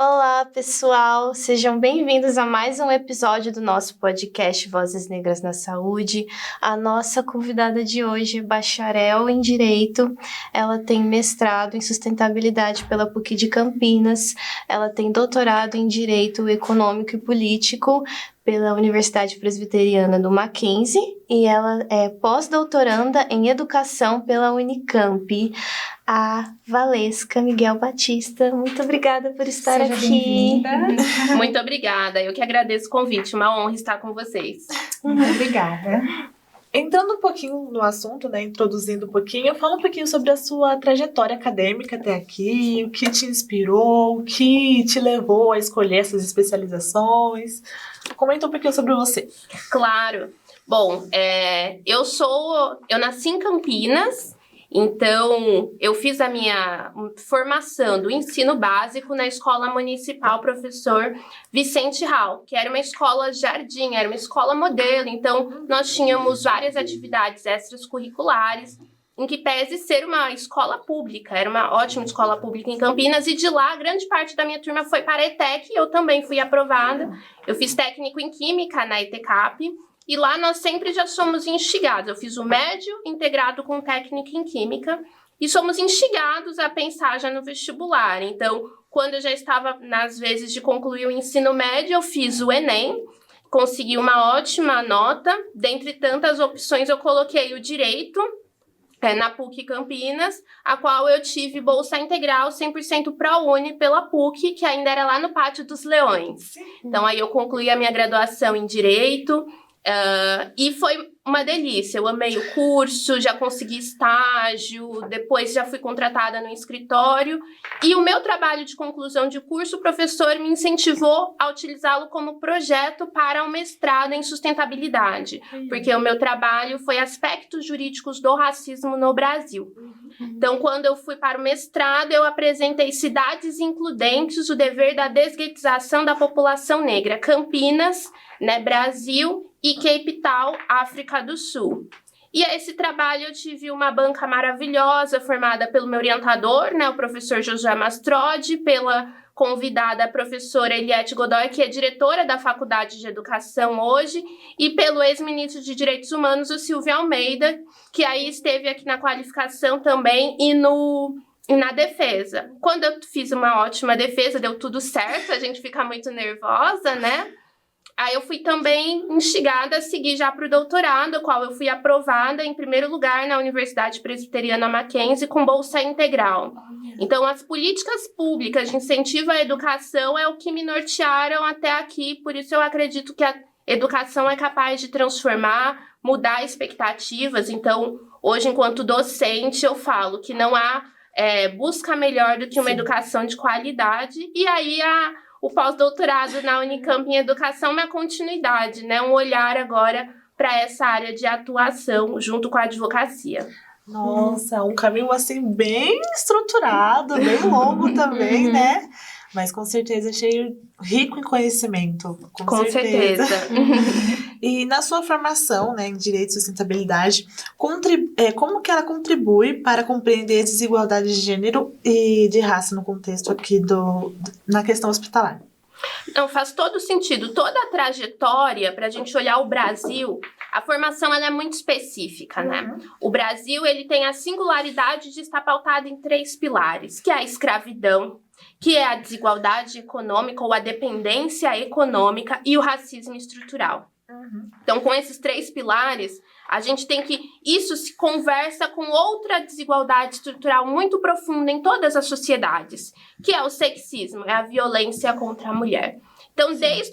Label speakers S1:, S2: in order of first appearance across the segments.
S1: Olá, pessoal! Sejam bem-vindos a mais um episódio do nosso podcast Vozes Negras na Saúde. A nossa convidada de hoje é bacharel em Direito. Ela tem mestrado em Sustentabilidade pela PUC de Campinas. Ela tem doutorado em Direito Econômico e Político pela Universidade Presbiteriana do Mackenzie e ela é pós-doutoranda em Educação pela Unicamp. A Valesca Miguel Batista, muito obrigada por estar
S2: Seja
S1: aqui.
S2: Bem-vinda.
S3: Muito obrigada, eu que agradeço o convite, uma honra estar com vocês.
S2: Muito obrigada.
S4: Entrando um pouquinho no assunto, né, introduzindo um pouquinho, fala um pouquinho sobre a sua trajetória acadêmica até aqui, o que te inspirou, o que te levou a escolher essas especializações. Comenta um pouquinho sobre você.
S3: Claro. Bom, eu nasci em Campinas. Então, eu fiz a minha formação do ensino básico na Escola Municipal Professor Vicente Hall, que era uma escola jardim, era uma escola modelo. Então, nós tínhamos várias atividades extracurriculares, em que pese ser uma escola pública. Era uma ótima escola pública em Campinas, e de lá, grande parte da minha turma foi para a ETEC, e eu também fui aprovada. Eu fiz técnico em Química na ETECAP, e lá nós sempre já somos instigados. Eu fiz o médio integrado com técnico em Química e somos instigados a pensar já no vestibular. Então, quando eu já estava nas vezes de concluir o ensino médio, eu fiz o Enem, consegui uma ótima nota. Dentre tantas opções, eu coloquei o Direito na PUC Campinas, a qual eu tive bolsa integral 100% ProUni pela PUC, que ainda era lá no Pátio dos Leões. Então, aí eu concluí a minha graduação em Direito. E foi uma delícia, eu amei o curso, já consegui estágio, depois já fui contratada no escritório, e o meu trabalho de conclusão de curso, o professor me incentivou a utilizá-lo como projeto para o mestrado em sustentabilidade, porque o meu trabalho foi aspectos jurídicos do racismo no Brasil. Então, quando eu fui para o mestrado, eu apresentei Cidades Includentes, o dever da desguetização da população negra, Campinas, Brasil, e Cape Town, África do Sul. E a esse trabalho eu tive uma banca maravilhosa, formada pelo meu orientador, o professor Josué Mastrodi, pela convidada a professora Eliette Godoy, que é diretora da Faculdade de Educação hoje, e pelo ex-ministro de Direitos Humanos, o Silvio Almeida, que aí esteve aqui na qualificação também e na defesa. Quando eu fiz uma ótima defesa, deu tudo certo, a gente fica muito nervosa, né? Aí eu fui também instigada a seguir já para o doutorado, a qual eu fui aprovada em primeiro lugar na Universidade Presbiteriana Mackenzie com bolsa integral. Então, as políticas públicas de incentivo à educação é o que me nortearam até aqui, por isso eu acredito que a educação é capaz de transformar, mudar expectativas. Então, hoje, enquanto docente, eu falo que não há busca melhor do que uma educação de qualidade, e aí o pós-doutorado na Unicamp em Educação é a continuidade, um olhar agora para essa área de atuação junto com a advocacia.
S4: Nossa, um caminho assim bem estruturado, bem longo também, né? Mas com certeza cheio, rico em conhecimento. Com certeza. E na sua formação, em Direito e Sustentabilidade, como que ela contribui para compreender as desigualdades de gênero e de raça no contexto aqui na questão hospitalar?
S3: Não, faz todo sentido. Toda a trajetória, para a gente olhar o Brasil, a formação ela é muito específica, né? O Brasil ele tem a singularidade de estar pautado em 3 pilares, que é a escravidão, que é a desigualdade econômica ou a dependência econômica e o racismo estrutural. Então, com esses 3 pilares, a gente tem que... Isso se conversa com outra desigualdade estrutural muito profunda em todas as sociedades, que é o sexismo, é a violência contra a mulher. Então, desde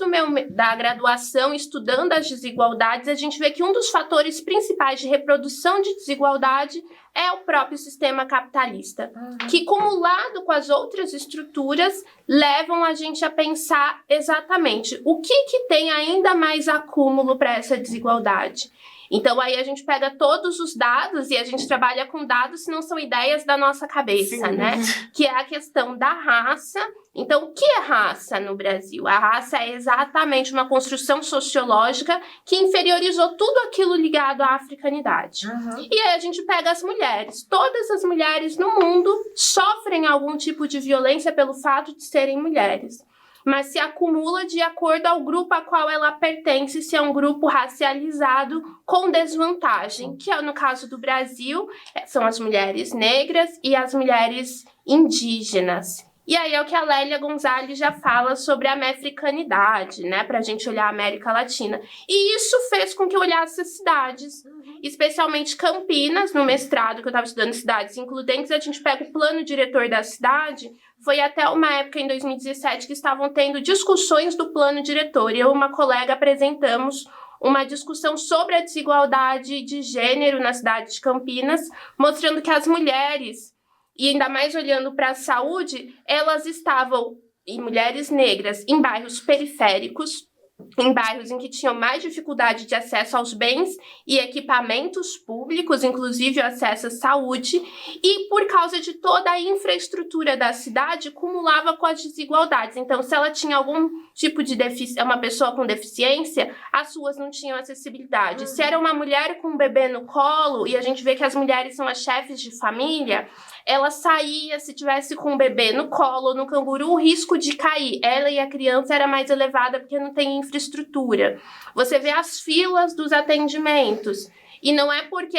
S3: da graduação, estudando as desigualdades, a gente vê que um dos fatores principais de reprodução de desigualdade é o próprio sistema capitalista, que, cumulado com as outras estruturas, levam a gente a pensar exatamente o que tem ainda mais acúmulo para essa desigualdade. Então, aí a gente pega todos os dados e a gente trabalha com dados que não são ideias da nossa cabeça,
S4: Sim.
S3: né? Que é a questão da raça. Então, o que é raça no Brasil? A raça é exatamente uma construção sociológica que inferiorizou tudo aquilo ligado à africanidade. E aí a gente pega as mulheres. Todas as mulheres no mundo sofrem algum tipo de violência pelo fato de serem mulheres, mas se acumula de acordo ao grupo a qual ela pertence, se é um grupo racializado com desvantagem, que no caso do Brasil são as mulheres negras e as mulheres indígenas. E aí é o que a Lélia Gonzalez já fala sobre a africanidade, né, pra gente olhar a América Latina. E isso fez com que eu olhasse as cidades, especialmente Campinas, no mestrado que eu estava estudando cidades includentes, a gente pega o plano diretor da cidade. Foi até uma época, em 2017, que estavam tendo discussões do plano diretor. E eu e uma colega apresentamos uma discussão sobre a desigualdade de gênero na cidade de Campinas, mostrando que as mulheres, e ainda mais olhando para a saúde, elas estavam, e mulheres negras, em bairros periféricos, em bairros em que tinham mais dificuldade de acesso aos bens e equipamentos públicos, inclusive o acesso à saúde, e por causa de toda a infraestrutura da cidade, acumulava com as desigualdades. Então, se ela tinha algum tipo de deficiência, uma pessoa com deficiência, as ruas não tinham acessibilidade. Se era uma mulher com um bebê no colo, e a gente vê que as mulheres são as chefes de família, ela saía, se tivesse com um bebê no colo ou no canguru, o risco de cair, ela e a criança, era mais elevada porque não tem infraestrutura. Você vê as filas dos atendimentos. E não é porque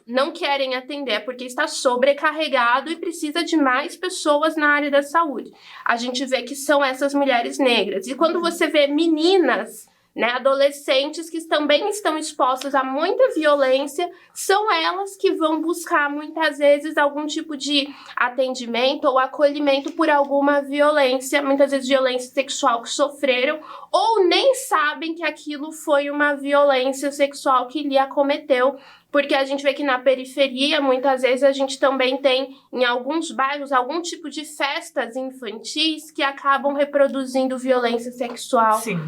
S3: não querem atender, é porque está sobrecarregado e precisa de mais pessoas na área da saúde. A gente vê que são essas mulheres negras. E quando você vê meninas, né, adolescentes que também estão expostas a muita violência, são elas que vão buscar muitas vezes algum tipo de atendimento ou acolhimento por alguma violência, muitas vezes violência sexual que sofreram, ou nem sabem que aquilo foi uma violência sexual que lhe acometeu, porque a gente vê que na periferia, muitas vezes, a gente também tem, em alguns bairros, algum tipo de festas infantis que acabam reproduzindo violência sexual.
S4: Sim.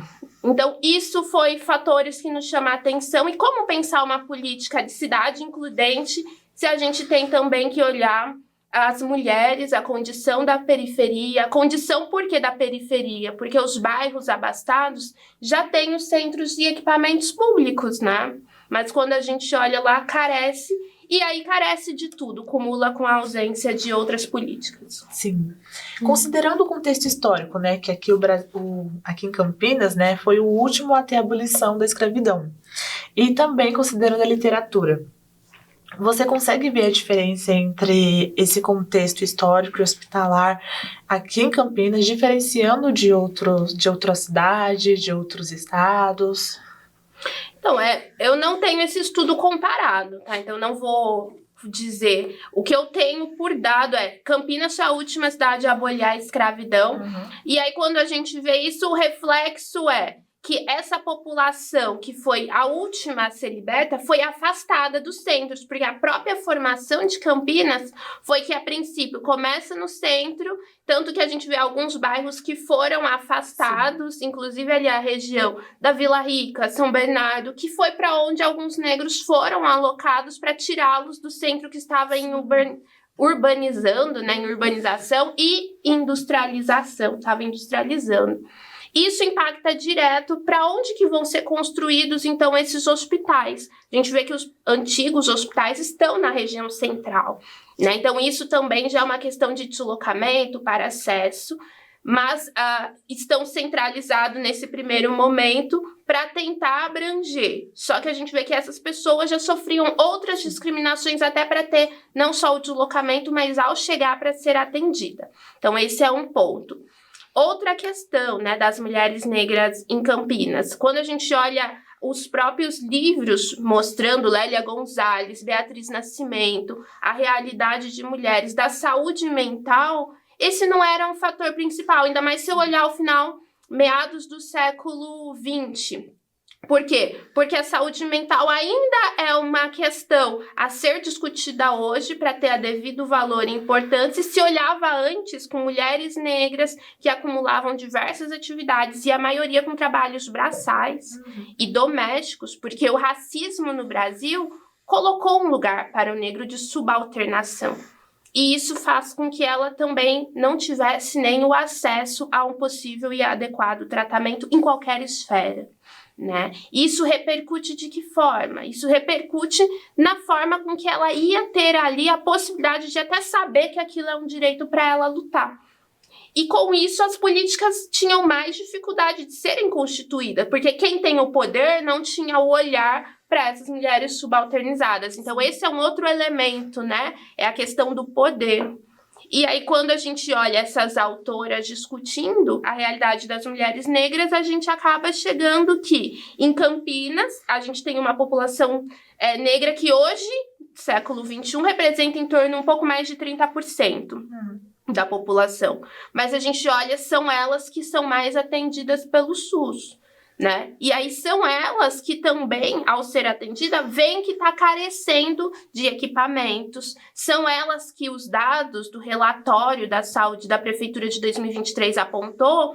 S3: Então, isso foi fatores que nos chamam a atenção. E como pensar uma política de cidade includente se a gente tem também que olhar as mulheres, a condição da periferia, a condição por que da periferia? Porque os bairros abastados já têm os centros e equipamentos públicos, né? Mas quando a gente olha lá, carece, e aí carece de tudo, cumula com a ausência de outras políticas.
S4: Sim. Considerando o contexto histórico, né, que aqui, aqui em Campinas, né, foi o último a ter a abolição da escravidão, e também considerando a literatura, você consegue ver a diferença entre esse contexto histórico e hospitalar aqui em Campinas, diferenciando de outras cidades, de outros estados?
S3: Então, eu não tenho esse estudo comparado, tá? Então, não vou dizer. O que eu tenho por dado é Campinas foi a última cidade a abolir a escravidão. E aí, quando a gente vê isso, o reflexo é que essa população que foi a última a ser liberta foi afastada dos centros, porque a própria formação de Campinas foi que, a princípio, começa no centro, tanto que a gente vê alguns bairros que foram afastados, sim, inclusive ali a região da Vila Rica, São Bernardo, que foi para onde alguns negros foram alocados para tirá-los do centro que estava em urbanizando, né, em urbanização e industrialização, estava industrializando. Isso impacta direto para onde que vão ser construídos, então, esses hospitais. A gente vê que os antigos hospitais estão na região central, né? Então, isso também já é uma questão de deslocamento para acesso, mas estão centralizados nesse primeiro momento para tentar abranger. Só que a gente vê que essas pessoas já sofriam outras discriminações até para ter não só o deslocamento, mas ao chegar para ser atendida. Então, esse é um ponto. Outra questão, né, das mulheres negras em Campinas, quando a gente olha os próprios livros mostrando Lélia Gonzalez, Beatriz Nascimento, a realidade de mulheres da saúde mental, esse não era um fator principal, ainda mais se eu olhar ao final, meados do século XX. Por quê? Porque a saúde mental ainda é uma questão a ser discutida hoje para ter a devido valor e importância. Se olhava antes com mulheres negras que acumulavam diversas atividades e a maioria com trabalhos braçais e domésticos, porque o racismo no Brasil colocou um lugar para o negro de subalternação. E isso faz com que ela também não tivesse nem o acesso a um possível e adequado tratamento em qualquer esfera. Né? Isso repercute de que forma? Isso repercute na forma com que ela ia ter ali a possibilidade de até saber que aquilo é um direito para ela lutar. E com isso as políticas tinham mais dificuldade de serem constituídas, porque quem tem o poder não tinha o olhar para essas mulheres subalternizadas. Então esse é um outro elemento, né? É a questão do poder. E aí, quando a gente olha essas autoras discutindo a realidade das mulheres negras, a gente acaba chegando que, em Campinas, a gente tem uma população negra que hoje, século XXI, representa em torno um pouco mais de 30% da população. Mas a gente olha, são elas que são mais atendidas pelo SUS. Né? E aí são elas que também, ao ser atendida, veem que está carecendo de equipamentos. São elas que os dados do relatório da saúde da Prefeitura de 2023 apontou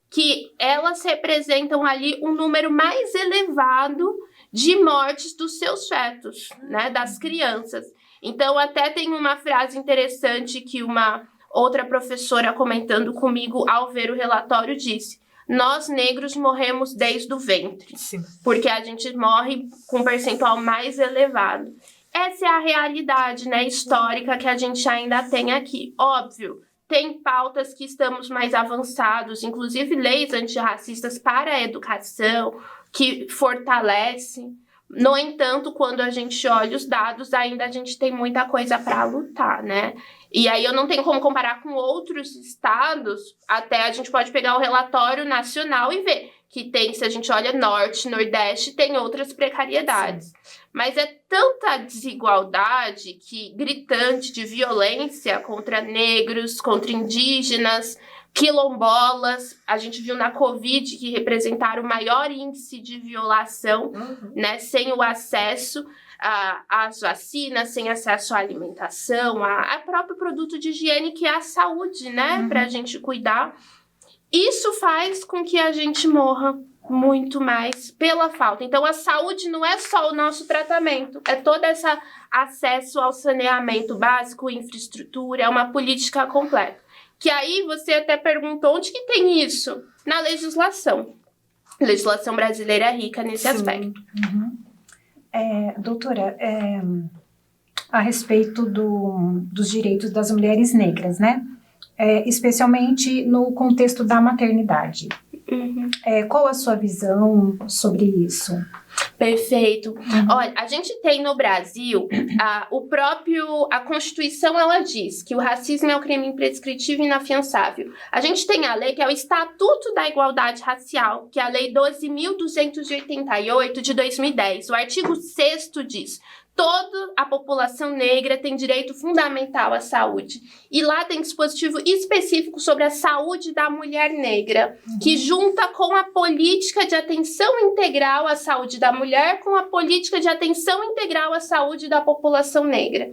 S3: que elas representam ali um número mais elevado de mortes dos seus fetos, né? Das crianças. Então até tem uma frase interessante que uma outra professora comentando comigo ao ver o relatório disse: nós negros morremos desde o ventre,
S4: Sim.
S3: Porque a gente morre com um percentual mais elevado. Essa é a realidade, né, histórica que a gente ainda tem aqui. Óbvio, tem pautas que estamos mais avançados, inclusive leis antirracistas para a educação, que fortalecem. No entanto, quando a gente olha os dados, ainda a gente tem muita coisa para lutar, né? E aí eu não tenho como comparar com outros estados, até a gente pode pegar o relatório nacional e ver que tem, se a gente olha norte, nordeste, tem outras precariedades. Sim. Mas é tanta desigualdade que gritante de violência contra negros, contra indígenas, quilombolas, a gente viu na Covid que representaram o maior índice de violação, né, sem o acesso às vacinas, sem acesso à alimentação, a próprio produto de higiene que é a saúde, né, pra gente cuidar. Isso faz com que a gente morra muito mais pela falta. Então, a saúde não é só o nosso tratamento, é todo esse acesso ao saneamento básico, infraestrutura, é uma política completa. Que aí você até perguntou onde que tem isso? Na legislação. A legislação brasileira é rica nesse aspecto.
S2: Doutora, a respeito dos direitos das mulheres negras, né? Especialmente no contexto da maternidade. Qual a sua visão sobre isso?
S3: Perfeito. Olha, a gente tem no Brasil, a Constituição, ela diz que o racismo é um crime imprescritível e inafiançável. A gente tem a lei que é o Estatuto da Igualdade Racial, que é a Lei 12.288 de 2010. O artigo 6º diz: toda a população negra tem direito fundamental à saúde. E lá tem dispositivo específico sobre a saúde da mulher negra, que junta com a política de atenção integral à saúde da mulher com a política de atenção integral à saúde da população negra.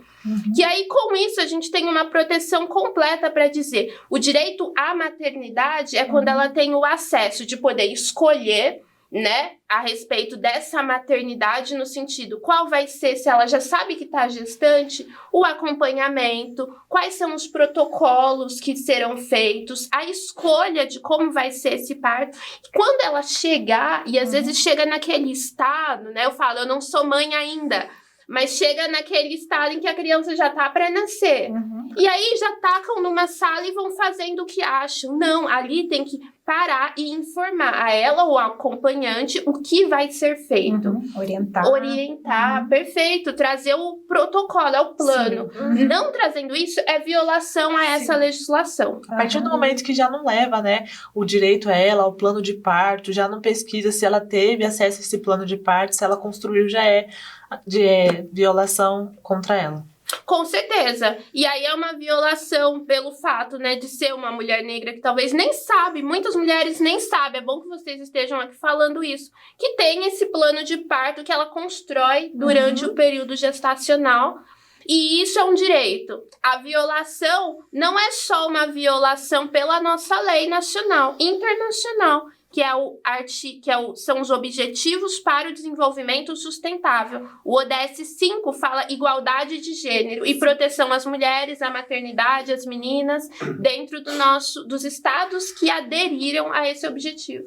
S3: E aí, com isso, a gente tem uma proteção completa para dizer: o direito à maternidade é quando ela tem o acesso de poder escolher, né, a respeito dessa maternidade, no sentido, qual vai ser, se ela já sabe que está gestante, o acompanhamento, quais são os protocolos que serão feitos, a escolha de como vai ser esse parto. E quando ela chegar, e às vezes chega naquele estado, né, eu falo, eu não sou mãe ainda, mas chega naquele estado em que a criança já tá para nascer. E aí já tacam numa sala e vão fazendo o que acham. Não, ali tem que parar e informar a ela ou ao acompanhante o que vai ser feito. Orientar, perfeito. Trazer o protocolo, é o plano. Não trazendo isso é violação a essa legislação.
S4: A partir do momento que já não leva, né, o direito a ela, ao plano de parto, já não pesquisa se ela teve acesso a esse plano de parto, se ela construiu, já é de violação contra ela.
S3: Com certeza. E aí é uma violação pelo fato, né, de ser uma mulher negra que talvez nem sabe, muitas mulheres nem sabem, é bom que vocês estejam aqui falando isso, que tem esse plano de parto que ela constrói durante o período gestacional. E isso é um direito. A violação não é só uma violação pela nossa lei nacional, internacional, são os Objetivos para o Desenvolvimento Sustentável. O ODS 5 fala igualdade de gênero e proteção às mulheres, à maternidade, às meninas, dentro dos estados que aderiram a esse objetivo.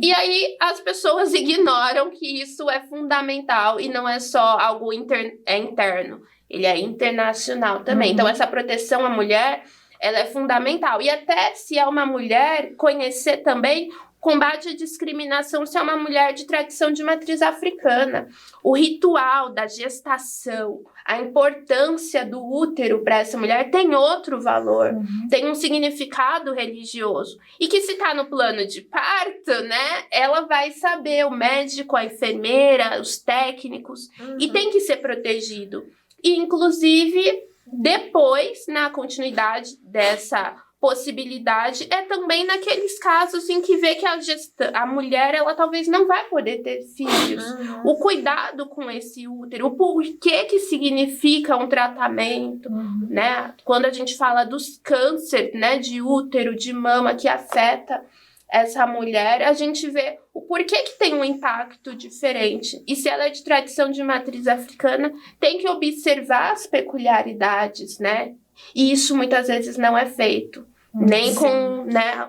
S3: E aí as pessoas ignoram que isso é fundamental e não é só algo interno, ele é internacional também. Então essa proteção à mulher, ela é fundamental. E até se é uma mulher, conhecer também combate à discriminação se é uma mulher de tradição de matriz africana. O ritual da gestação, a importância do útero para essa mulher tem outro valor, tem um significado religioso. E que se está no plano de parto, né, ela vai saber, o médico, a enfermeira, os técnicos, e tem que ser protegido. E, inclusive, depois, na continuidade dessa possibilidade, é também naqueles casos em que vê que a mulher, ela talvez não vai poder ter filhos. O cuidado com esse útero, o porquê que significa um tratamento, né? Quando a gente fala dos cânceres, né, de útero, de mama, que afeta essa mulher, a gente vê o porquê que tem um impacto diferente. E se ela é de tradição de matriz africana, tem que observar as peculiaridades, né? E isso muitas vezes não é feito, nem com, né,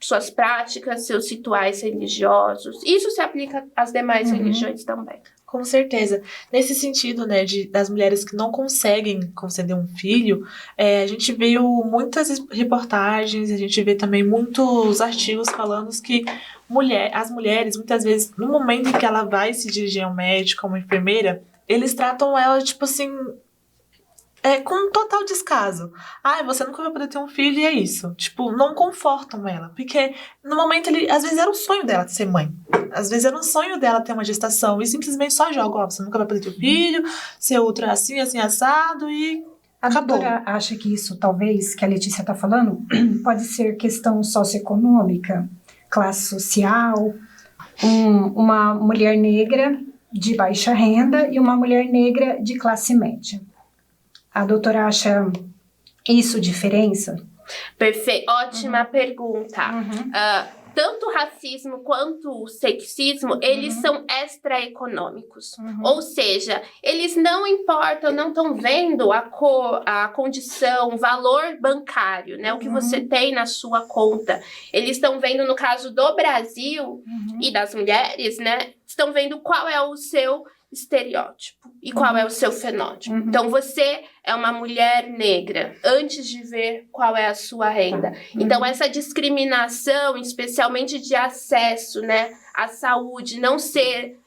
S3: suas práticas, seus rituais religiosos. Isso se aplica às demais religiões também.
S4: Com certeza. Nesse sentido, né, das mulheres que não conseguem conceder um filho, a gente viu muitas reportagens, a gente vê também muitos artigos falando que as mulheres, muitas vezes, no momento em que ela vai se dirigir a um médico, a uma enfermeira, eles tratam ela, tipo assim, com um total descaso. Você nunca vai poder ter um filho e é isso. Tipo, não confortam ela. Porque no momento, às vezes era o sonho dela de ser mãe. Às vezes era um sonho dela ter uma gestação. E simplesmente só joga, você nunca vai poder ter um filho, ser outro assim, assim, assado e acabou.
S2: A doutora acha que isso, talvez, que a Letícia está falando, pode ser questão socioeconômica, classe social, uma mulher negra de baixa renda e uma mulher negra de classe média. A doutora acha isso diferença?
S3: Perfeito, ótima pergunta. Tanto o racismo quanto o sexismo, eles são extraeconômicos. Ou seja, eles não importam, não estão vendo a cor, a condição, o valor bancário, né? O que você tem na sua conta. Eles estão vendo, no caso do Brasil e das mulheres, né? Estão vendo qual é o seu estereótipo e qual é o seu fenótipo. Então, você é uma mulher negra antes de ver qual é a sua renda. Então, essa discriminação, especialmente de acesso, né, à saúde, não ser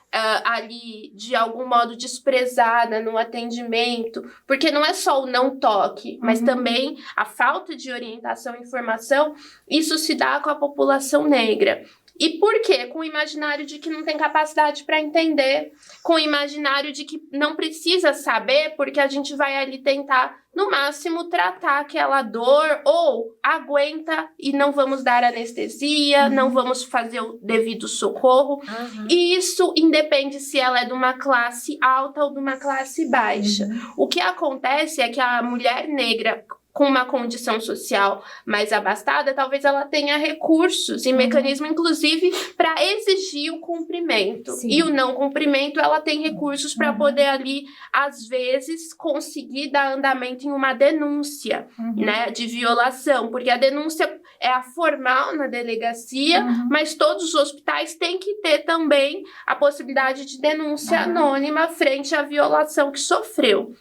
S3: ali, de algum modo, desprezada no atendimento, porque não é só o não toque, mas também a falta de orientação e informação, isso se dá com a população negra. E por quê? Com o imaginário de que não tem capacidade para entender, com o imaginário de que não precisa saber, porque a gente vai ali tentar, no máximo, tratar aquela dor, ou aguenta e não vamos dar anestesia, não vamos fazer o devido socorro. E isso independe se ela é de uma classe alta ou de uma classe baixa. O que acontece é que a mulher negra, com uma condição social mais abastada, talvez ela tenha recursos e mecanismo, inclusive, para exigir o cumprimento. E o não cumprimento, ela tem recursos para poder ali, às vezes, conseguir dar andamento em uma denúncia, né, de violação, porque a denúncia é a formal na delegacia, mas todos os hospitais têm que ter também a possibilidade de denúncia anônima frente à violação que sofreu.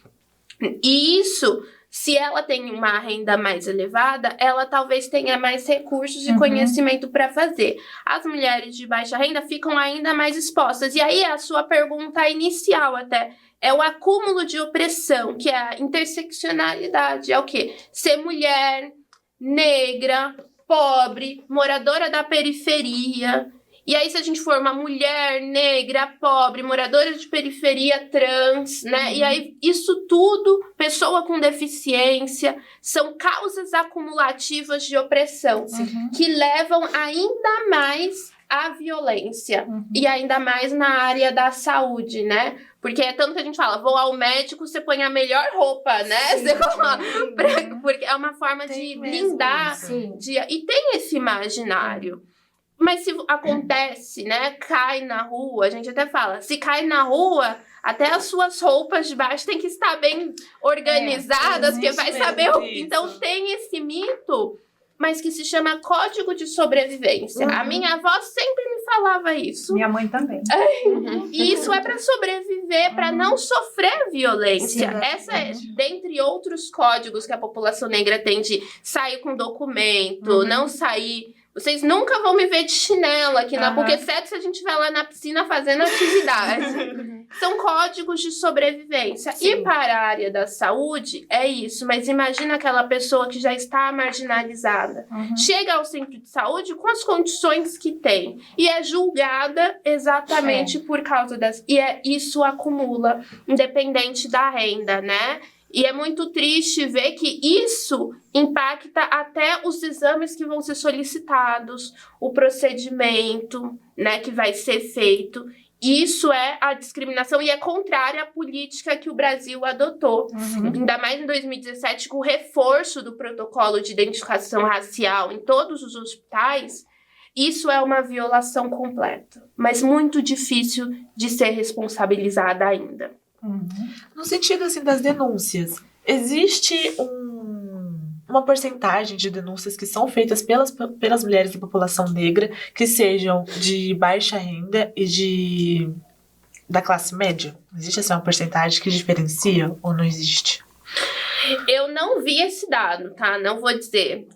S3: E isso, se ela tem uma renda mais elevada, ela talvez tenha mais recursos e conhecimento para fazer. As mulheres de baixa renda ficam ainda mais expostas. E aí a sua pergunta inicial até é o acúmulo de opressão, que é a interseccionalidade. É o quê? Ser mulher, negra, pobre, moradora da periferia. E aí, se a gente for uma mulher negra, pobre, moradora de periferia, trans, né? E aí, isso tudo, pessoa com deficiência, são causas acumulativas de opressão que levam ainda mais à violência. E ainda mais na área da saúde, né? Porque é tanto que a gente fala, vou ao médico, você põe a melhor roupa, né? Você porque é uma forma de blindar. E tem esse imaginário. Mas se acontece, né, cai na rua, a gente até fala, se cai na rua, até as suas roupas de baixo tem que estar bem organizadas, porque vai saber Então tem esse mito, mas que se chama código de sobrevivência. A minha avó sempre me falava isso.
S2: Minha mãe também.
S3: E isso é para sobreviver, para não sofrer violência. Essa é, dentre outros códigos que a população negra tem de sair com documento, não sair... Vocês nunca vão me ver de chinelo aqui na PUC, exceto se a gente estiver lá na piscina fazendo atividade. São códigos de sobrevivência. E para a área da saúde, é isso. Mas imagina aquela pessoa que já está marginalizada. Chega ao centro de saúde com as condições que tem. E é julgada exatamente por causa das... E isso acumula, independente da renda, né? E é muito triste ver que isso impacta até os exames que vão ser solicitados, o procedimento, né, que vai ser feito. Isso é a discriminação e é contrária à política que o Brasil adotou. Ainda mais em 2017, com o reforço do protocolo de identificação racial em todos os hospitais. Isso é uma violação completa, mas muito difícil de ser responsabilizada ainda.
S4: No sentido, assim, das denúncias, existe uma porcentagem de denúncias que são feitas pelas mulheres da população negra que sejam de baixa renda e da classe média? Existe, assim, uma porcentagem que diferencia ou não existe?
S3: Eu não vi esse dado, tá? Não vou dizer.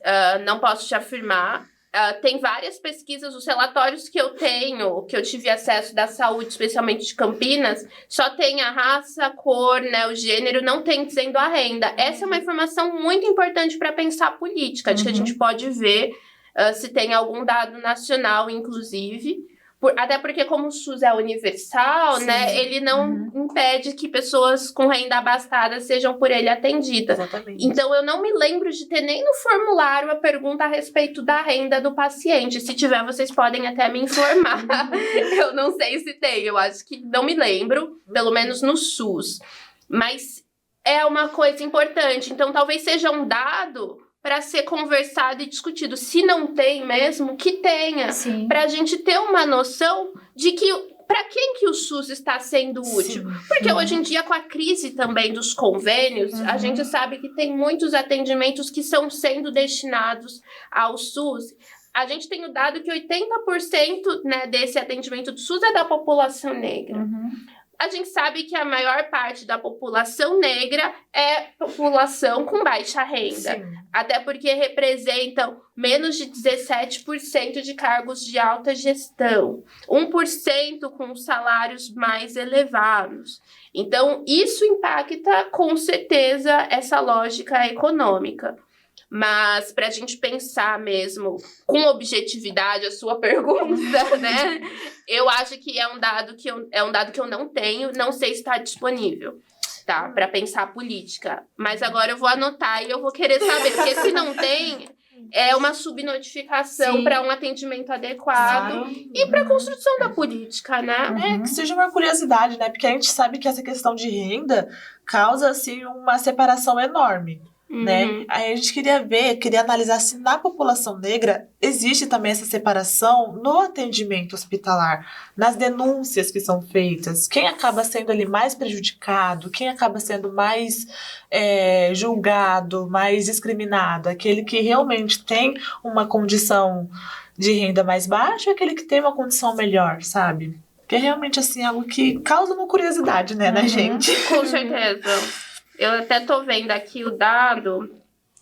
S3: Não posso te afirmar. Tem várias pesquisas, os relatórios que eu tenho, que eu tive acesso da saúde, especialmente de Campinas, só tem a raça, a cor, né, o gênero, não tem dizendo a renda. Essa é uma informação muito importante para pensar a política. Acho que a gente pode ver se tem algum dado nacional, inclusive. Até porque, como o SUS é universal, né, ele não impede que pessoas com renda abastada sejam por ele atendidas.
S4: Exatamente.
S3: Então, eu não me lembro de ter nem no formulário a pergunta a respeito da renda do paciente. Se tiver, vocês podem até me informar. Eu não sei se tem, eu acho que não me lembro, pelo menos no SUS. Mas é uma coisa importante. Então, talvez seja um dado para ser conversado e discutido. Se não tem mesmo, que tenha. Para a gente ter uma noção de que para quem que o SUS está sendo útil. Porque hoje em dia, com a crise também dos convênios, a gente sabe que tem muitos atendimentos que estão sendo destinados ao SUS. A gente tem o dado que 80%, né, desse atendimento do SUS é da população negra. A gente sabe que a maior parte da população negra é população com baixa renda. Até porque representam menos de 17% de cargos de alta gestão. 1% com salários mais elevados. Então, isso impacta, com certeza, essa lógica econômica. Mas para a gente pensar mesmo com objetividade a sua pergunta, né? Eu acho que é um dado que eu não tenho, não sei se está disponível, tá? Para pensar a política. Mas agora eu vou anotar e eu vou querer saber, porque se não tem, é uma subnotificação para um atendimento adequado e para a construção da política, né?
S4: Que seja uma curiosidade, né? Porque a gente sabe que essa questão de renda causa, assim, uma separação enorme. Né? Aí a gente queria analisar se na população negra existe também essa separação no atendimento hospitalar, nas denúncias que são feitas, quem acaba sendo ali mais prejudicado, quem acaba sendo mais julgado, mais discriminado, aquele que realmente tem uma condição de renda mais baixa ou aquele que tem uma condição melhor, sabe? Que é realmente assim, algo que causa uma curiosidade, né, na gente.
S3: Com certeza. Eu até tô vendo aqui o dado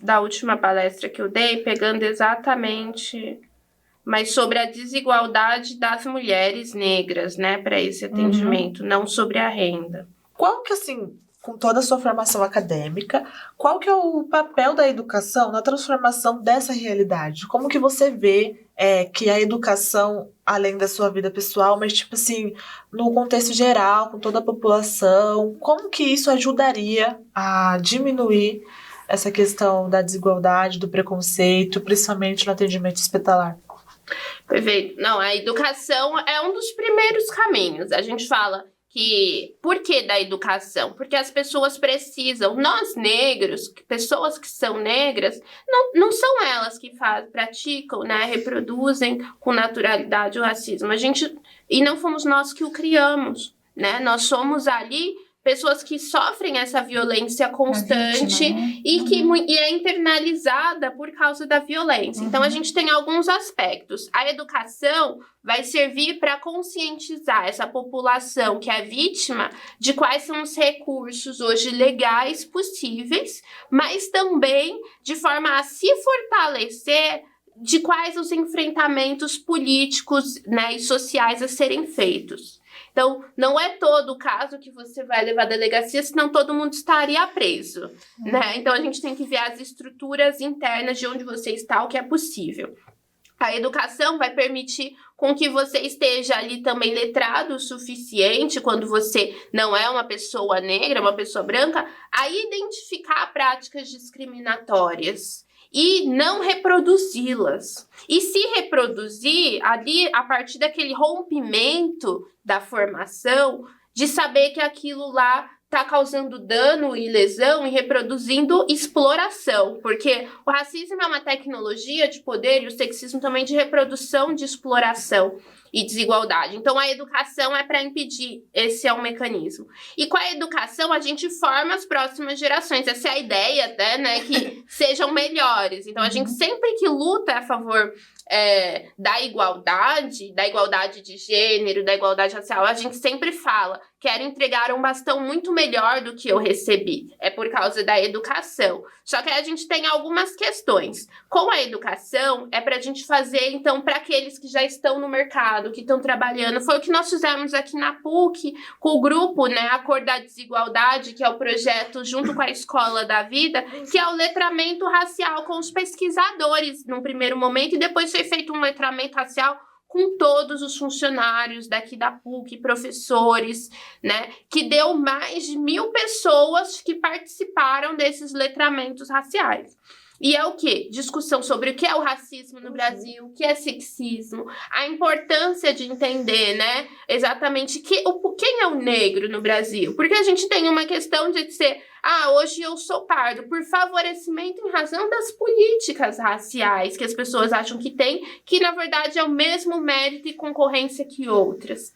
S3: da última palestra que eu dei, pegando exatamente, mas sobre a desigualdade das mulheres negras, né, para esse atendimento, não sobre a renda.
S4: Qual com toda a sua formação acadêmica, qual que é o papel da educação na transformação dessa realidade? Como que você vê que a educação, além da sua vida pessoal, mas tipo assim, no contexto geral, com toda a população, como que isso ajudaria a diminuir essa questão da desigualdade, do preconceito, principalmente no atendimento hospitalar?
S3: Perfeito. Não, a educação é um dos primeiros caminhos. A gente fala que, por que da educação? Porque as pessoas precisam, nós negros, pessoas que são negras, não são elas que praticam, né, reproduzem com naturalidade o racismo. E não fomos nós que o criamos, né? Nós somos ali pessoas que sofrem essa violência constante, vítima, né? E é internalizada por causa da violência. Então, a gente tem alguns aspectos. A educação vai servir para conscientizar essa população que é vítima de quais são os recursos hoje legais possíveis, mas também de forma a se fortalecer de quais os enfrentamentos políticos, né, e sociais a serem feitos. Então, não é todo o caso que você vai levar à delegacia, senão todo mundo estaria preso, né? Então, a gente tem que ver as estruturas internas de onde você está, o que é possível. A educação vai permitir com que você esteja ali também letrado o suficiente, quando você não é uma pessoa negra, uma pessoa branca, a identificar práticas discriminatórias e não reproduzi-las. E se reproduzir, ali, a partir daquele rompimento da formação, de saber que aquilo lá está causando dano e lesão e reproduzindo exploração. Porque o racismo é uma tecnologia de poder e o sexismo também de reprodução de exploração e desigualdade. Então, a educação é para impedir, esse é um mecanismo. E com a educação, a gente forma as próximas gerações. Essa é a ideia, né, que sejam melhores. Então, a gente sempre que luta a favor da igualdade de gênero, da igualdade racial, a gente sempre fala, quero entregar um bastão muito melhor do que eu recebi. É por causa da educação. Só que aí a gente tem algumas questões. Com a educação, é para a gente fazer, então, para aqueles que já estão no mercado, que estão trabalhando. Foi o que nós fizemos aqui na PUC, com o grupo, né, A Cor da Desigualdade, que é o projeto junto com a Escola da Vida, que é o letramento racial com os pesquisadores, num primeiro momento, e depois foi feito um letramento racial com todos os funcionários daqui da PUC, professores, né, que deu mais de 1.000 pessoas que participaram desses letramentos raciais. E é o quê? Discussão sobre o que é o racismo no Brasil, o que é sexismo, a importância de entender, né, exatamente quem é o negro no Brasil. Porque a gente tem uma questão de ser, hoje eu sou pardo, por favorecimento em razão das políticas raciais que as pessoas acham que tem, que na verdade é o mesmo mérito e concorrência que outras.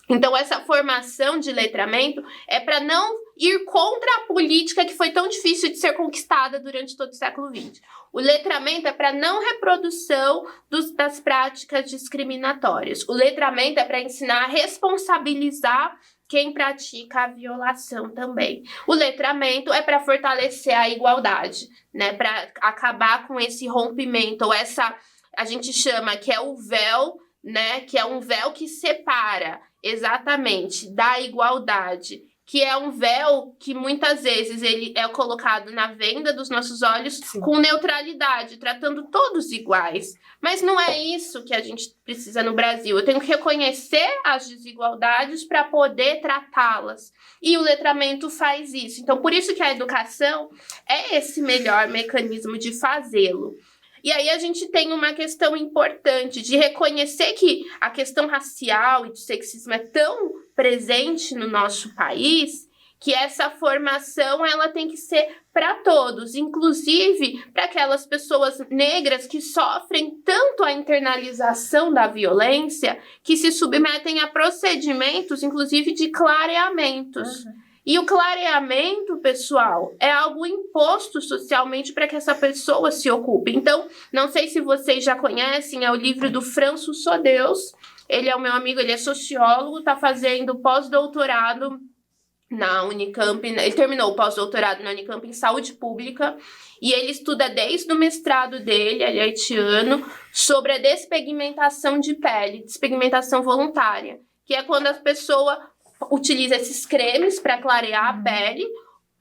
S3: Então, essa formação de letramento é para não ir contra a política que foi tão difícil de ser conquistada durante todo o século XX. O letramento é para não reprodução das práticas discriminatórias. O letramento é para ensinar a responsabilizar quem pratica a violação também. O letramento é para fortalecer a igualdade, né? Para acabar com esse rompimento, ou a gente chama que é o véu, né? Que é um véu que separa exatamente da igualdade, que é um véu que muitas vezes ele é colocado na venda dos nossos olhos. Sim. Com neutralidade, tratando todos iguais. Mas não é isso que a gente precisa no Brasil. Eu tenho que reconhecer as desigualdades para poder tratá-las. E o letramento faz isso. Então, por isso que a educação é esse melhor mecanismo de fazê-lo. E aí a gente tem uma questão importante de reconhecer que a questão racial e do sexismo é tão presente no nosso país, que essa formação ela tem que ser para todos, inclusive para aquelas pessoas negras que sofrem tanto a internalização da violência, que se submetem a procedimentos, inclusive de clareamentos. E o clareamento, pessoal, é algo imposto socialmente para que essa pessoa se ocupe. Então, não sei se vocês já conhecem, é o livro do Franço Sodeus. Ele é o meu amigo, ele é sociólogo, está fazendo pós-doutorado na Unicamp. Ele terminou o pós-doutorado na Unicamp em saúde pública. E ele estuda desde o mestrado dele, ele é haitiano, sobre a despigmentação de pele, despigmentação voluntária. Que é quando a pessoa utiliza esses cremes para clarear a pele,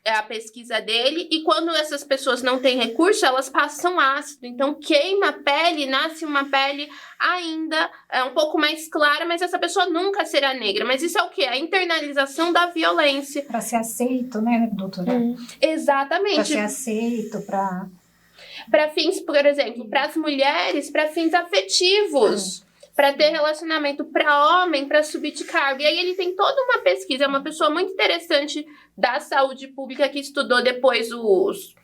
S3: a pesquisa dele, e quando essas pessoas não têm recurso, elas passam ácido, então queima a pele, nasce uma pele ainda um pouco mais clara, mas essa pessoa nunca será negra. Mas isso é o quê? A internalização da violência.
S2: Para ser aceito, né, doutora?
S3: Exatamente.
S2: Para ser aceito,
S3: para fins, por exemplo, para as mulheres, para fins afetivos. Para ter relacionamento para homem, para subir de cargo. E aí ele tem toda uma pesquisa, é uma pessoa muito interessante da saúde pública que estudou depois os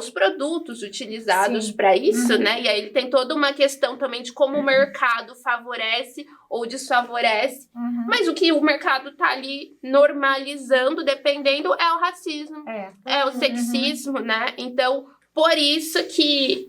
S3: produtos utilizados para isso, né? E aí ele tem toda uma questão também de como o mercado favorece ou desfavorece. Mas o que o mercado tá ali normalizando, dependendo, é o racismo, é o sexismo, né? Então, por isso que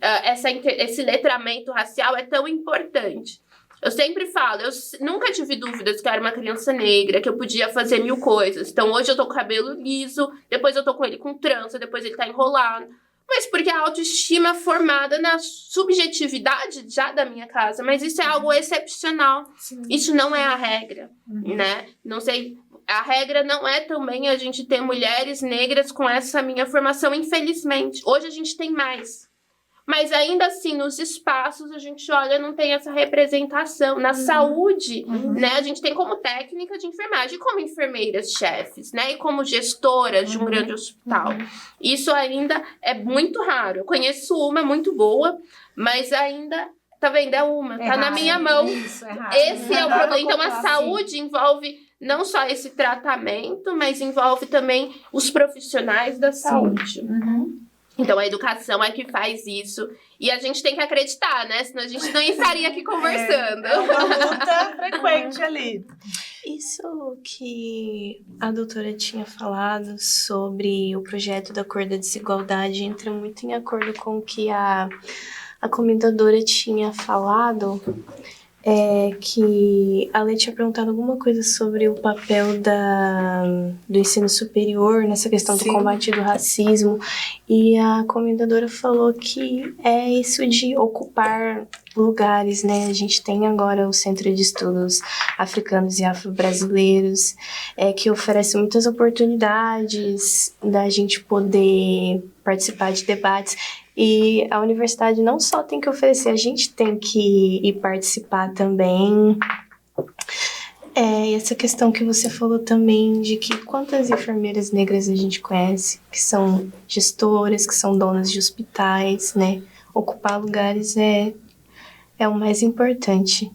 S3: esse letramento racial é tão importante. Eu sempre falo, eu nunca tive dúvidas que eu era uma criança negra, que eu podia fazer 1000 coisas. Então, hoje eu tô com o cabelo liso, depois eu tô com ele com trança, depois ele tá enrolado. Mas porque a autoestima é formada na subjetividade já da minha casa. Mas isso é algo excepcional. Sim. Isso não é a regra, né? Não sei, a regra não é também a gente ter mulheres negras com essa minha formação, infelizmente. Hoje a gente tem mais. Mas ainda assim, nos espaços, a gente olha, não tem essa representação. Na saúde, né? A gente tem como técnica de enfermagem, como enfermeiras chefes, né? E como gestoras de um grande hospital. Isso ainda é muito raro. Eu conheço uma muito boa, mas ainda, tá vendo? É uma, tá na minha mão.
S2: Isso, é raro.
S3: Esse é o problema. Então, a saúde envolve não só esse tratamento, mas envolve também os profissionais da saúde. Então, a educação é que faz isso. E a gente tem que acreditar, né? Senão a gente não estaria aqui conversando.
S4: É uma luta frequente ali.
S1: Isso que a doutora tinha falado sobre o projeto da Cor da Desigualdade entra muito em acordo com o que a comentadora tinha falado. Que a Lê tinha perguntado alguma coisa sobre o papel do ensino superior nessa questão do combate do racismo, e a comentadora falou que é isso de ocupar lugares, né? A gente tem agora o Centro de Estudos Africanos e Afro-Brasileiros, que oferece muitas oportunidades da gente poder participar de debates. E a universidade não só tem que oferecer, a gente tem que ir participar também. E essa questão que você falou também de que quantas enfermeiras negras a gente conhece, que são gestoras, que são donas de hospitais, né? Ocupar lugares é o mais importante.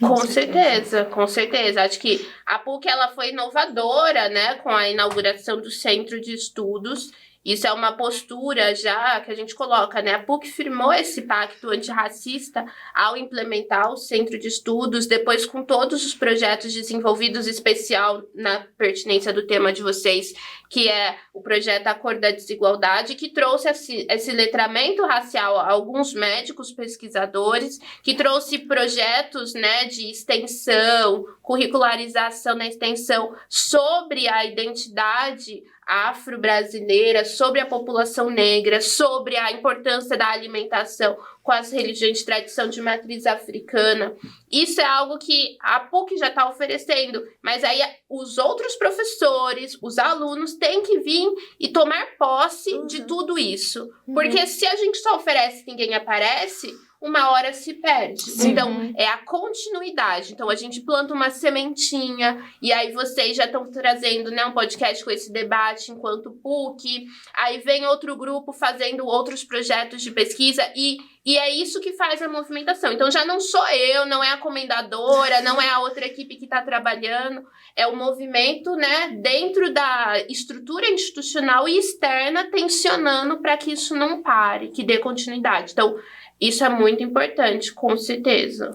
S3: Com certeza, com certeza. Acho que a PUC ela foi inovadora, né, com a inauguração do Centro de Estudos. Isso é uma postura já que a gente coloca, né? A PUC firmou esse pacto antirracista ao implementar o Centro de Estudos, depois com todos os projetos desenvolvidos, especial na pertinência do tema de vocês, que é o projeto A Cor da Desigualdade, que trouxe esse letramento racial a alguns médicos pesquisadores, que trouxe projetos, né, de extensão, curricularização na extensão sobre a identidade afro-brasileira, sobre a população negra, sobre a importância da alimentação com as religiões de tradição de matriz africana. Isso é algo que a PUC já está oferecendo, mas aí os outros professores, os alunos têm que vir e tomar posse de tudo isso. Porque se a gente só oferece e ninguém aparece, uma hora se perde. Sim. Então, é a continuidade. Então, a gente planta uma sementinha e aí vocês já estão trazendo, né, um podcast com esse debate enquanto PUC. Aí vem outro grupo fazendo outros projetos de pesquisa e é isso que faz a movimentação. Então, já não sou eu, não é a comendadora, não é a outra equipe que está trabalhando. É o movimento, né, dentro da estrutura institucional e externa, tensionando para que isso não pare, que dê continuidade. Então, isso é muito importante, com certeza.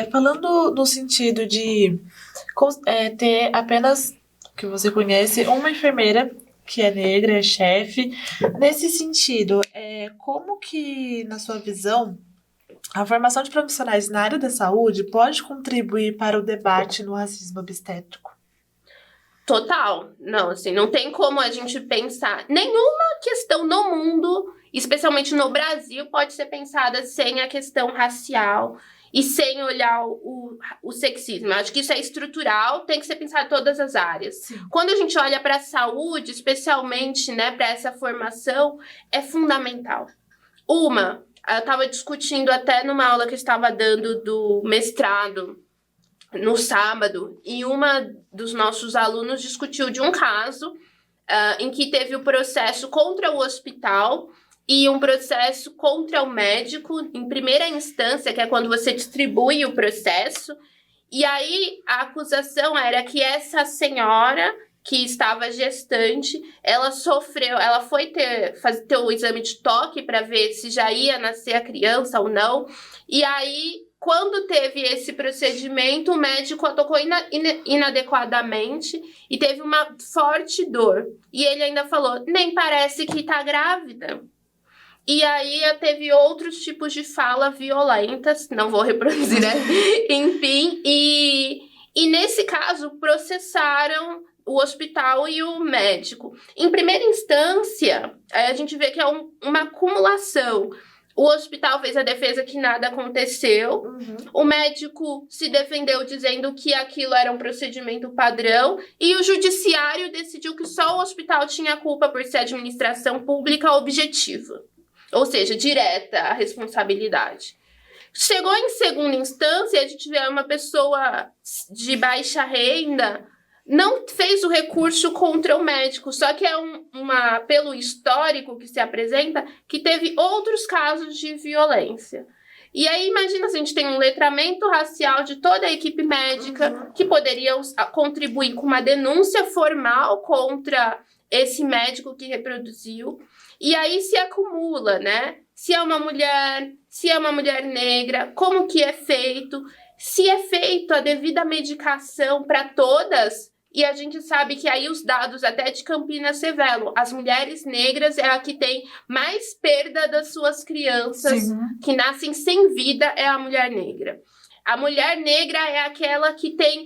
S4: Falando no sentido de ter apenas, que você conhece, uma enfermeira que é negra, é chefe. Nesse sentido, como que, na sua visão, a formação de profissionais na área da saúde pode contribuir para o debate no racismo obstétrico?
S3: Total. Não, assim, não tem como a gente pensar. Nenhuma questão no mundo, especialmente no Brasil, pode ser pensada sem a questão racial e sem olhar o sexismo. Eu acho que isso é estrutural, tem que ser pensado em todas as áreas.
S4: Sim.
S3: Quando a gente olha para a saúde, especialmente, né, para essa formação, é fundamental. Eu estava discutindo até numa aula que eu estava dando do mestrado, no sábado, e uma dos nossos alunos discutiu de um caso em que teve o processo contra o hospital e um processo contra o médico, em primeira instância, que é quando você distribui o processo. E aí, a acusação era que essa senhora, que estava gestante, ela foi ter o exame de toque para ver se já ia nascer a criança ou não. E aí, quando teve esse procedimento, o médico a tocou inadequadamente e teve uma forte dor. E ele ainda falou, nem parece que tá grávida. E aí teve outros tipos de fala violentas, não vou reproduzir, né? Enfim, e nesse caso processaram o hospital e o médico. Em primeira instância, a gente vê que é uma acumulação. O hospital fez a defesa que nada aconteceu. O médico se defendeu dizendo que aquilo era um procedimento padrão. E o judiciário decidiu que só o hospital tinha culpa por ser administração pública objetiva. Ou seja, direta a responsabilidade. Chegou em segunda instância, a gente vê uma pessoa de baixa renda não fez o recurso contra o médico, só que é pelo histórico que se apresenta, que teve outros casos de violência. E aí, imagina se a gente tem um letramento racial de toda a equipe médica que poderia contribuir com uma denúncia formal contra esse médico que reproduziu. E aí se acumula, né? Se é uma mulher negra, como que é feito? Se é feito a devida medicação para todas. E a gente sabe que aí os dados até de Campinas revelam, as mulheres negras é a que tem mais perda das suas crianças. Sim. Que nascem sem vida, é a mulher negra. A mulher negra é aquela que tem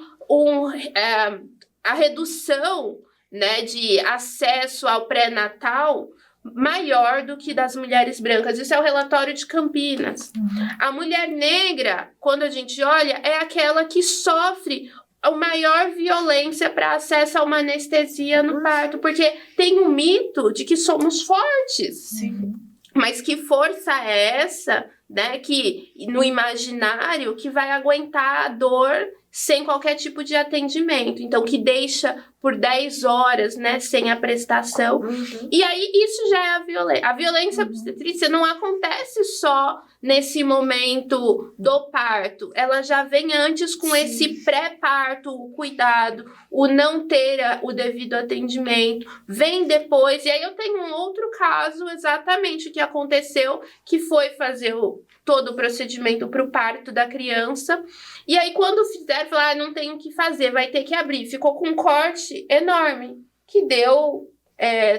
S3: a redução, né, de acesso ao pré-natal maior do que das mulheres brancas. Isso é o relatório de Campinas. A mulher negra, quando a gente olha, é aquela que sofre a maior violência para acesso a uma anestesia no parto, porque tem um mito de que somos fortes.
S4: Sim.
S3: Mas que força é essa, né, que no imaginário, que vai aguentar a dor sem qualquer tipo de atendimento. Então, que deixa por 10 horas, né, sem a prestação. E aí, isso já é a violência. A violência obstetrícia não acontece só nesse momento do parto. Ela já vem antes com esse pré-parto, o cuidado, o não ter o devido atendimento. Vem depois. E aí, eu tenho um outro caso, exatamente o que aconteceu, que foi fazer todo o procedimento para o parto da criança. E aí, quando fizeram, falaram, não tem o que fazer, vai ter que abrir. Ficou com um corte enorme, que deu...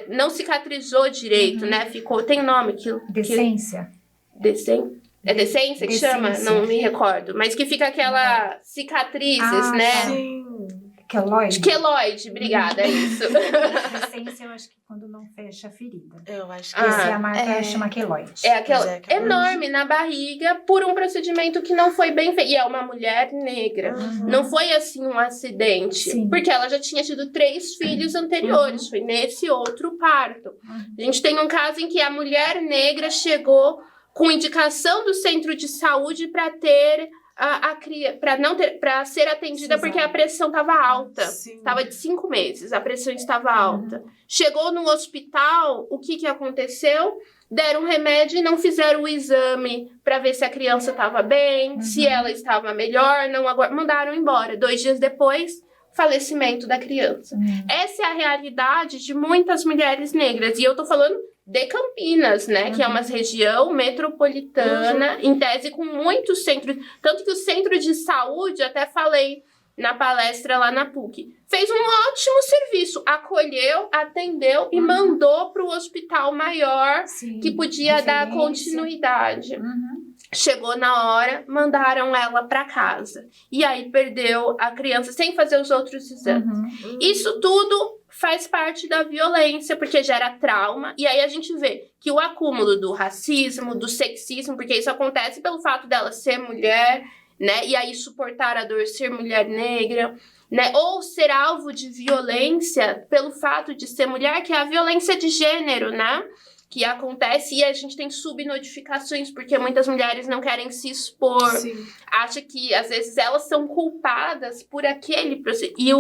S3: não cicatrizou direito, né? Tem nome.
S2: Decência.
S3: É decência que chama? Não me recordo. Mas que fica aquela cicatrizes, né?
S4: Sim.
S2: Queloide,
S3: obrigada, é isso.
S2: Decência, eu acho que quando não fecha a ferida.
S4: Eu acho que
S2: a marca chama queloide.
S3: É aquela enorme na barriga por um procedimento que não foi bem feito. E é uma mulher negra. Não foi assim um acidente.
S2: Sim.
S3: Porque ela já tinha tido 3 filhos anteriores. Foi nesse outro parto. A gente tem um caso em que a mulher negra chegou com indicação do centro de saúde para ter para ser atendida. Sim, porque a pressão estava alta. Estava de 5 meses, a pressão estava alta. Chegou no hospital, o que aconteceu? Deram um remédio e não fizeram o exame para ver se a criança estava bem, se ela estava melhor, mandaram embora. 2 dias depois, falecimento da criança. Essa é a realidade de muitas mulheres negras. E eu tô falando de Campinas, né? Que é uma região metropolitana, em tese com muitos centros. Tanto que o centro de saúde, até falei na palestra lá na PUC, fez um ótimo serviço. Acolheu, atendeu e mandou para o hospital maior, que podia dar continuidade. Chegou na hora, mandaram ela para casa. E aí perdeu a criança sem fazer os outros exames. Isso tudo faz parte da violência, porque gera trauma. E aí a gente vê que o acúmulo do racismo, do sexismo, porque isso acontece pelo fato dela ser mulher, né? E aí suportar a dor, ser mulher negra, né? Ou ser alvo de violência pelo fato de ser mulher, que é a violência de gênero, né? Que acontece e a gente tem subnotificações, porque muitas mulheres não querem se expor, acha que às vezes elas são culpadas por aquele processo. E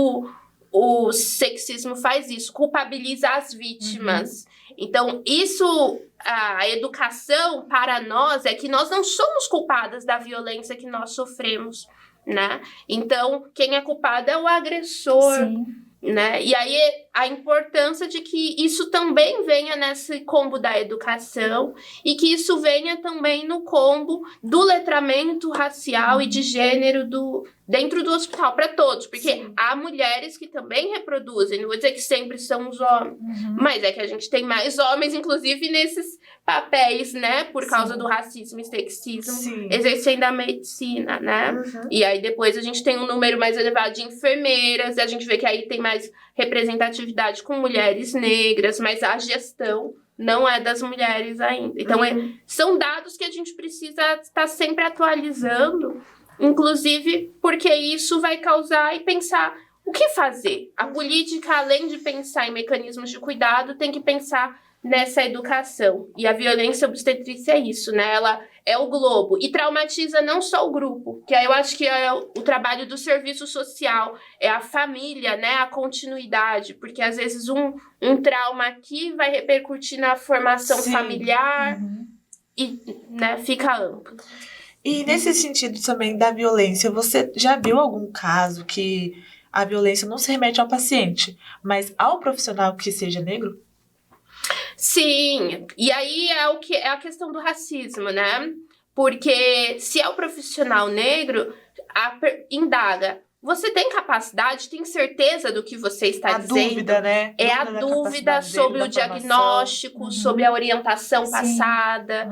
S3: o sexismo faz isso, culpabiliza as vítimas. Então, isso, a educação para nós é que nós não somos culpadas da violência que nós sofremos, né? Então, quem é culpado é o agressor, né? E aí, a importância de que isso também venha nesse combo da educação e que isso venha também no combo do letramento racial e de gênero dentro do hospital para todos, porque há mulheres que também reproduzem, não vou dizer que sempre são os homens, mas é que a gente tem mais homens, inclusive, nesses papéis, né, por causa do racismo e sexismo, exercendo a medicina, né? E aí depois a gente tem um número mais elevado de enfermeiras, e a gente vê que aí tem mais representatividade com mulheres negras, mas a gestão não é das mulheres ainda. Então, são dados que a gente precisa estar sempre atualizando, inclusive porque isso vai causar e pensar o que fazer. A política, além de pensar em mecanismos de cuidado, tem que pensar nessa educação. E a violência obstetrícia é isso, né? Ela é o globo. E traumatiza não só o grupo, que aí eu acho que é o trabalho do serviço social, é a família, né? A continuidade, porque às vezes um trauma aqui vai repercutir na formação familiar e, né, fica amplo.
S4: E nesse sentido também da violência, você já viu algum caso que a violência não se remete ao paciente, mas ao profissional que seja negro?
S3: Sim, e aí é a questão do racismo, né? Porque se é o profissional negro, indaga, você tem capacidade, tem certeza do que você está dizendo? A
S4: dúvida, né?
S3: É a dúvida sobre o diagnóstico, sobre a orientação passada.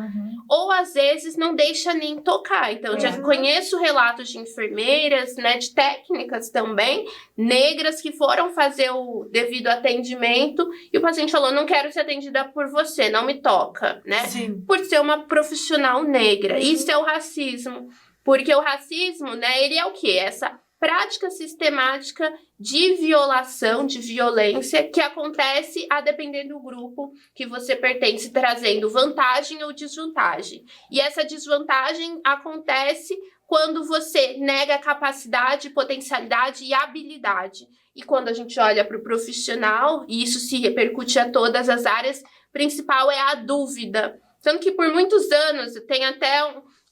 S3: Ou, às vezes, não deixa nem tocar. Então, já conheço relatos de enfermeiras, né, de técnicas também, negras, que foram fazer o devido atendimento e o paciente falou, não quero ser atendida por você, não me toca, né? Por ser uma profissional negra. Isso é o racismo. Porque o racismo, né, ele é o quê? Essa prática sistemática de violação, de violência, que acontece a depender do grupo que você pertence, trazendo vantagem ou desvantagem. E essa desvantagem acontece quando você nega capacidade, potencialidade e habilidade. E quando a gente olha para o profissional, e isso se repercute a todas as áreas, principal é a dúvida. Tanto que por muitos anos, tem até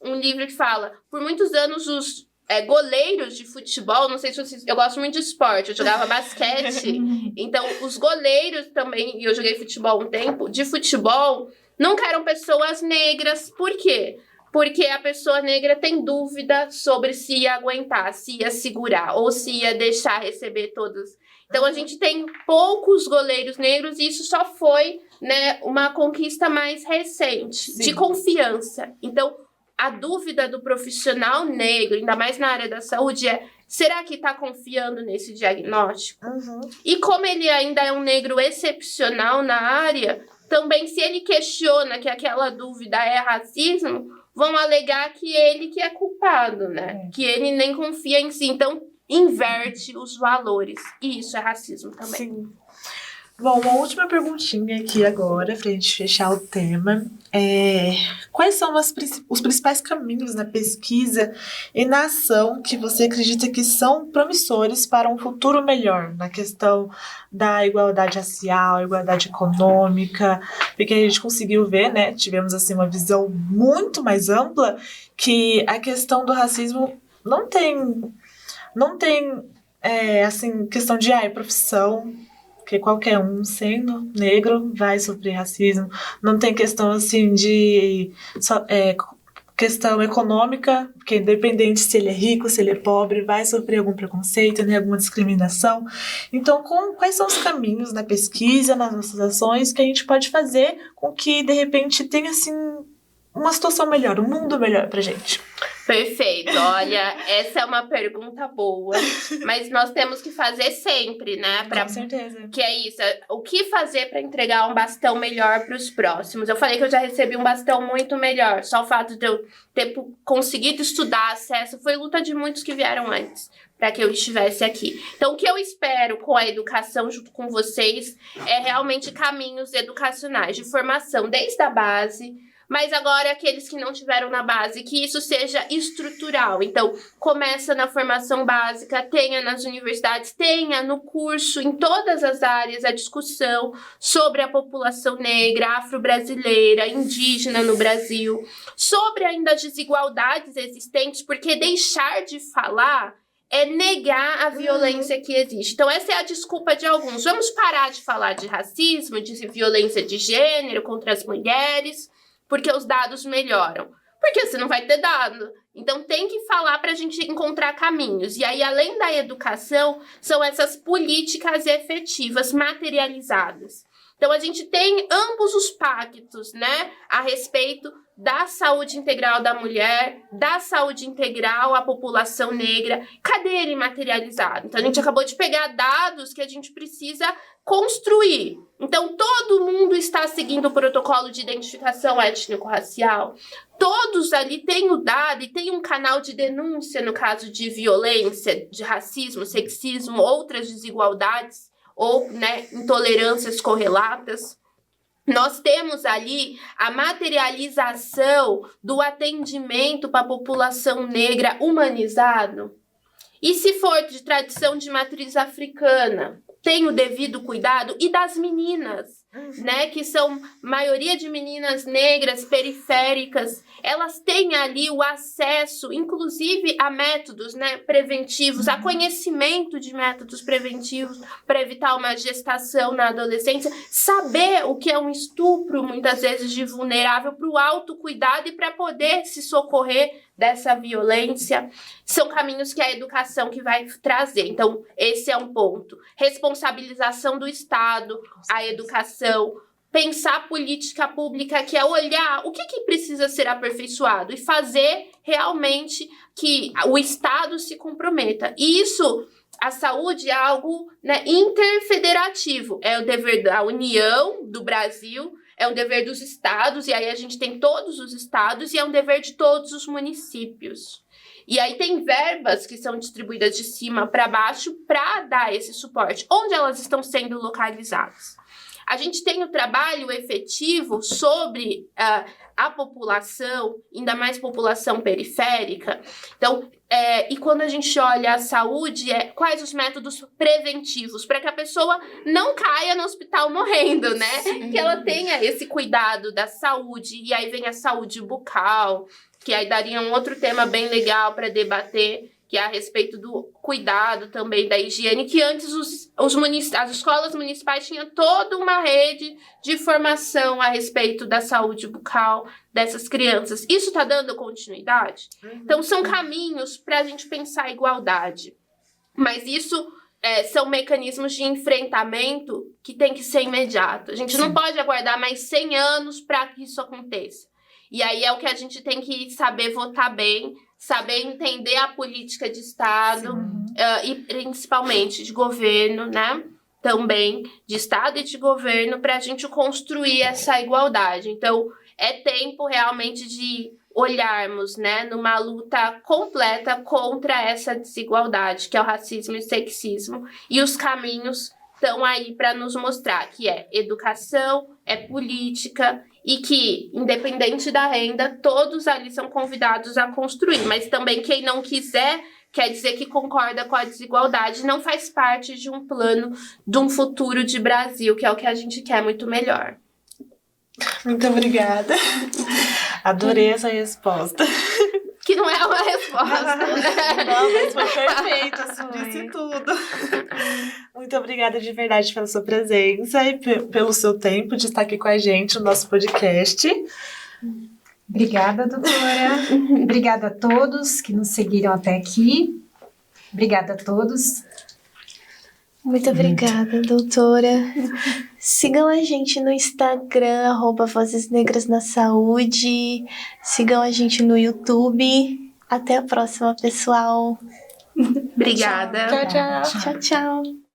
S3: um livro que fala, por muitos anos os goleiros de futebol, não sei se vocês... Eu gosto muito de esporte, eu jogava basquete. Então, os goleiros também, e eu joguei futebol um tempo, de futebol, nunca eram pessoas negras. Por quê? Porque a pessoa negra tem dúvida sobre se ia aguentar, se ia segurar, ou se ia deixar receber todos. Então, a gente tem poucos goleiros negros, e isso só foi, né, uma conquista mais recente, de confiança. Então, a dúvida do profissional negro, ainda mais na área da saúde, é: será que está confiando nesse diagnóstico? E como ele ainda é um negro excepcional na área, também se ele questiona que aquela dúvida é racismo, vão alegar que ele que é culpado, né? Que ele nem confia em si. Então, inverte os valores. E isso é racismo também.
S4: Bom, uma última perguntinha aqui agora, pra gente fechar o tema. Quais são os principais caminhos na pesquisa e na ação que você acredita que são promissores para um futuro melhor na questão da igualdade racial, igualdade econômica? Porque a gente conseguiu ver, né, tivemos assim uma visão muito mais ampla, que a questão do racismo não tem assim, questão de profissão, porque qualquer um sendo negro vai sofrer racismo. Não tem questão assim de questão econômica, porque independente se ele é rico, se ele é pobre, vai sofrer algum preconceito, né, alguma discriminação. Então, quais são os caminhos na pesquisa, nas nossas ações, que a gente pode fazer com que, de repente, tenha assim uma situação melhor, um mundo melhor pra gente?
S3: Perfeito. Olha, essa é uma pergunta boa, mas nós temos que fazer sempre, né?
S4: Com certeza.
S3: Que é isso, o que fazer para entregar um bastão melhor para os próximos? Eu falei que eu já recebi um bastão muito melhor, só o fato de eu ter conseguido estudar, acesso, foi luta de muitos que vieram antes, para que eu estivesse aqui. Então, o que eu espero com a educação junto com vocês é realmente caminhos educacionais de formação desde a base, mas agora aqueles que não tiveram na base, que isso seja estrutural. Então, começa na formação básica, tenha nas universidades, tenha no curso, em todas as áreas, a discussão sobre a população negra, afro-brasileira, indígena no Brasil, sobre ainda as desigualdades existentes, porque deixar de falar é negar a violência que existe. Então, essa é a desculpa de alguns. Vamos parar de falar de racismo, de violência de gênero contra as mulheres, porque os dados melhoram. Porque você não vai ter dado. Então, tem que falar para a gente encontrar caminhos. E aí, além da educação, são essas políticas efetivas, materializadas. Então, a gente tem ambos os pactos, né, a respeito da saúde integral da mulher, da saúde integral à população negra. Cadê ele materializado? Então, a gente acabou de pegar dados que a gente precisa construir. Então, todo mundo está seguindo o protocolo de identificação étnico-racial. Todos ali têm o dado e tem um canal de denúncia no caso de violência, de racismo, sexismo, outras desigualdades ou, né, intolerâncias correlatas. Nós temos ali a materialização do atendimento para a população negra humanizado. E se for de tradição de matriz africana, tem o devido cuidado, e das meninas, né, que são maioria de meninas negras, periféricas, elas têm ali o acesso, inclusive a métodos, né, preventivos, a conhecimento de métodos preventivos para evitar uma gestação na adolescência, saber o que é um estupro, muitas vezes de vulnerável, para o autocuidado e para poder se socorrer dessa violência. São caminhos que a educação que vai trazer. Então, esse é um ponto. Responsabilização do Estado, a educação, pensar política pública, que é olhar o que precisa ser aperfeiçoado e fazer realmente que o Estado se comprometa. E isso, a saúde é algo, né, interfederativo. É o dever da União, do Brasil, é um dever dos estados, e aí a gente tem todos os estados, e é um dever de todos os municípios. E aí tem verbas que são distribuídas de cima para baixo para dar esse suporte. Onde elas estão sendo localizadas? A gente tem o trabalho efetivo sobre a população, ainda mais população periférica. Então, e quando a gente olha a saúde, quais os métodos preventivos para que a pessoa não caia no hospital morrendo, né? Sim. Que ela tenha esse cuidado da saúde. E aí vem a saúde bucal, que aí daria um outro tema bem legal para debater, que é a respeito do cuidado também da higiene, que antes as escolas municipais tinham toda uma rede de formação a respeito da saúde bucal dessas crianças. Isso está dando continuidade? Então, são caminhos para a gente pensar a igualdade. Mas isso são mecanismos de enfrentamento que tem que ser imediato. A gente não pode aguardar mais 100 anos para que isso aconteça. E aí é o que a gente tem que saber votar bem, saber entender a política de Estado e principalmente de governo, né? Também de Estado e de governo para a gente construir essa igualdade. Então, é tempo realmente de olharmos, né, numa luta completa contra essa desigualdade, que é o racismo e o sexismo, e os caminhos estão aí para nos mostrar que é educação, é política, e que, independente da renda, todos ali são convidados a construir. Mas também quem não quiser, quer dizer que concorda com a desigualdade, não faz parte de um plano de um futuro de Brasil, que é o que a gente quer muito melhor.
S4: Muito obrigada. Adorei essa resposta.
S3: Que não é uma resposta.
S4: Não, mas foi perfeito, assim, disse tudo. Muito obrigada de verdade pela sua presença e pelo seu tempo de estar aqui com a gente no nosso podcast.
S2: Obrigada, doutora. Obrigada a todos que nos seguiram até aqui. Obrigada a todos.
S1: Muito obrigada, doutora. Sigam a gente no Instagram, @Vozes Negras na Saúde. Sigam a gente no YouTube. Até a próxima, pessoal.
S3: Obrigada.
S1: Tchau, tchau.